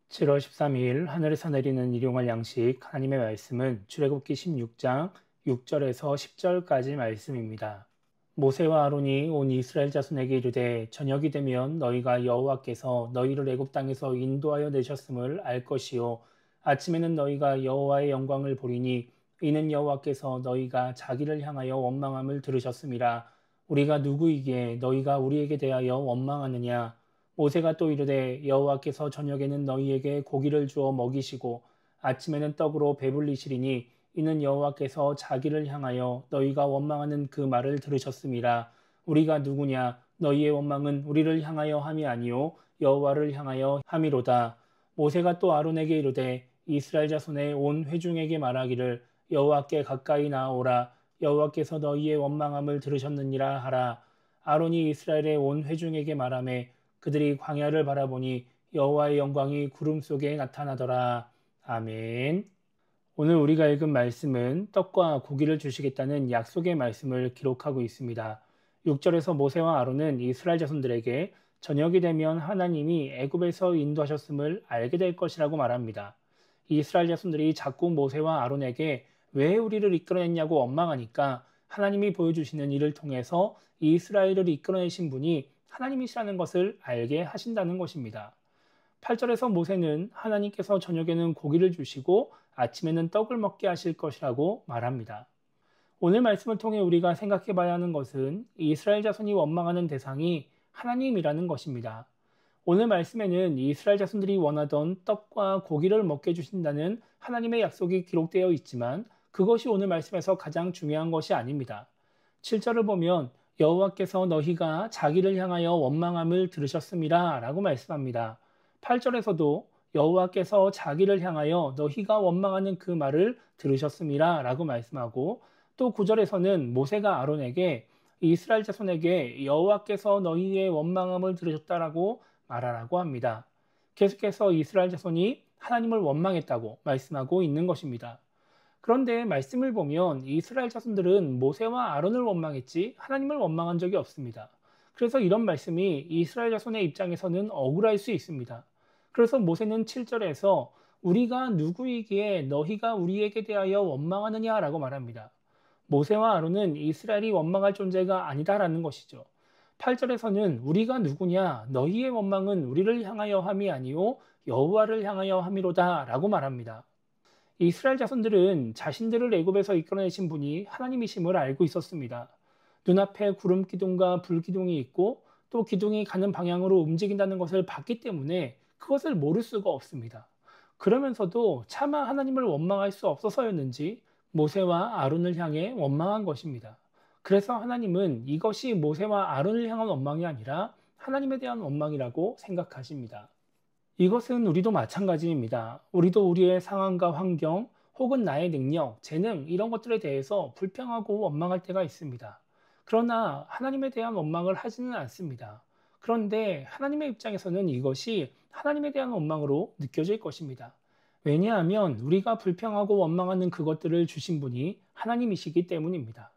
7월 13일 하늘에서 내리는 일용할 양식 하나님의 말씀은 출애굽기 16장 6절에서 10절까지 말씀입니다. 모세와 아론이 온 이스라엘 자손에게 이르되 저녁이 되면 너희가 여호와께서 너희를 애굽 땅에서 인도하여 내셨음을 알 것이요 아침에는 너희가 여호와의 영광을 보리니 이는 여호와께서 너희가 자기를 향하여 원망함을 들으셨음이라. 우리가 누구이기에 너희가 우리에게 대하여 원망하느냐. 모세가 또 이르되 여호와께서 저녁에는 너희에게 고기를 주어 먹이시고 아침에는 떡으로 배불리시리니 이는 여호와께서 자기를 향하여 너희가 원망하는 그 말을 들으셨음이라. 우리가 누구냐. 너희의 원망은 우리를 향하여 함이 아니요 여호와를 향하여 함이로다. 모세가 또 아론에게 이르되 이스라엘 자손의 온 회중에게 말하기를 여호와께 가까이 나아오라. 여호와께서 너희의 원망함을 들으셨느니라 하라. 아론이 이스라엘의 온 회중에게 말하매 그들이 광야를 바라보니 여호와의 영광이 구름 속에 나타나더라. 아멘. 오늘 우리가 읽은 말씀은 떡과 고기를 주시겠다는 약속의 말씀을 기록하고 있습니다. 6절에서 모세와 아론은 이스라엘 자손들에게 저녁이 되면 하나님이 애굽에서 인도하셨음을 알게 될 것이라고 말합니다. 이스라엘 자손들이 자꾸 모세와 아론에게 왜 우리를 이끌어냈냐고 원망하니까 하나님이 보여주시는 일을 통해서 이스라엘을 이끌어내신 분이 하나님이시라는 것을 알게 하신다는 것입니다. 8절에서 모세는 하나님께서 저녁에는 고기를 주시고 아침에는 떡을 먹게 하실 것이라고 말합니다. 오늘 말씀을 통해 우리가 생각해 봐야 하는 것은 이스라엘 자손이 원망하는 대상이 하나님이라는 것입니다. 오늘 말씀에는 이스라엘 자손들이 원하던 떡과 고기를 먹게 해주신다는 하나님의 약속이 기록되어 있지만 그것이 오늘 말씀에서 가장 중요한 것이 아닙니다. 7절을 보면 여호와께서 너희가 자기를 향하여 원망함을 들으셨음이라 라고 말씀합니다. 8절에서도 여호와께서 자기를 향하여 너희가 원망하는 그 말을 들으셨음이라 라고 말씀하고 또 9절에서는 모세가 아론에게 이스라엘 자손에게 여호와께서 너희의 원망함을 들으셨다라고 말하라고 합니다. 계속해서 이스라엘 자손이 하나님을 원망했다고 말씀하고 있는 것입니다. 그런데 말씀을 보면 이스라엘 자손들은 모세와 아론을 원망했지 하나님을 원망한 적이 없습니다. 그래서 이런 말씀이 이스라엘 자손의 입장에서는 억울할 수 있습니다. 그래서 모세는 7절에서 우리가 누구이기에 너희가 우리에게 대하여 원망하느냐라고 말합니다. 모세와 아론은 이스라엘이 원망할 존재가 아니다라는 것이죠. 8절에서는 우리가 누구냐 너희의 원망은 우리를 향하여 함이 아니요 여호와를 향하여 함이로다 라고 말합니다. 이스라엘 자손들은 자신들을 애굽에서 이끌어내신 분이 하나님이심을 알고 있었습니다. 눈앞에 구름 기둥과 불 기둥이 있고 또 기둥이 가는 방향으로 움직인다는 것을 봤기 때문에 그것을 모를 수가 없습니다. 그러면서도 차마 하나님을 원망할 수 없어서였는지 모세와 아론을 향해 원망한 것입니다. 그래서 하나님은 이것이 모세와 아론을 향한 원망이 아니라 하나님에 대한 원망이라고 생각하십니다. 이것은 우리도 마찬가지입니다. 우리도 우리의 상황과 환경 혹은 나의 능력, 재능 이런 것들에 대해서 불평하고 원망할 때가 있습니다. 그러나 하나님에 대한 원망을 하지는 않습니다. 그런데 하나님의 입장에서는 이것이 하나님에 대한 원망으로 느껴질 것입니다. 왜냐하면 우리가 불평하고 원망하는 그것들을 주신 분이 하나님이시기 때문입니다.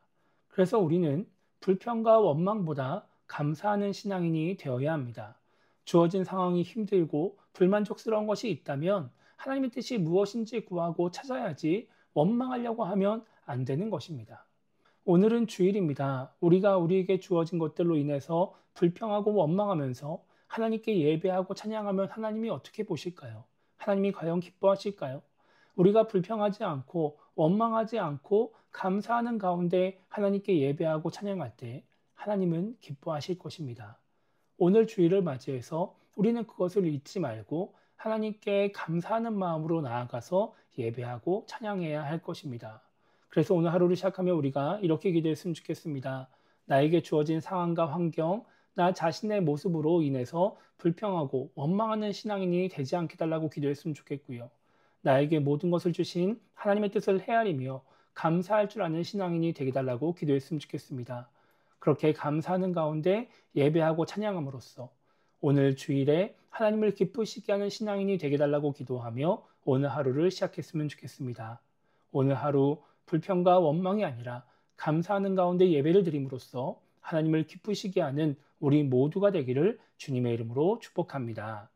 그래서 우리는 불평과 원망보다 감사하는 신앙인이 되어야 합니다. 주어진 상황이 힘들고 불만족스러운 것이 있다면 하나님의 뜻이 무엇인지 구하고 찾아야지 원망하려고 하면 안 되는 것입니다. 오늘은 주일입니다. 우리가 우리에게 주어진 것들로 인해서 불평하고 원망하면서 하나님께 예배하고 찬양하면 하나님이 어떻게 보실까요? 하나님이 과연 기뻐하실까요? 우리가 불평하지 않고 원망하지 않고 감사하는 가운데 하나님께 예배하고 찬양할 때 하나님은 기뻐하실 것입니다. 오늘 주일을 맞이해서 우리는 그것을 잊지 말고 하나님께 감사하는 마음으로 나아가서 예배하고 찬양해야 할 것입니다. 그래서 오늘 하루를 시작하며 우리가 이렇게 기도했으면 좋겠습니다. 나에게 주어진 상황과 환경, 나 자신의 모습으로 인해서 불평하고 원망하는 신앙인이 되지 않게 달라고 기도했으면 좋겠고요. 나에게 모든 것을 주신 하나님의 뜻을 헤아리며 감사할 줄 아는 신앙인이 되게 달라고 기도했으면 좋겠습니다. 그렇게 감사하는 가운데 예배하고 찬양함으로써 오늘 주일에 하나님을 기쁘시게 하는 신앙인이 되게 달라고 기도하며 오늘 하루를 시작했으면 좋겠습니다. 오늘 하루 불평과 원망이 아니라 감사하는 가운데 예배를 드림으로써 하나님을 기쁘시게 하는 우리 모두가 되기를 주님의 이름으로 축복합니다.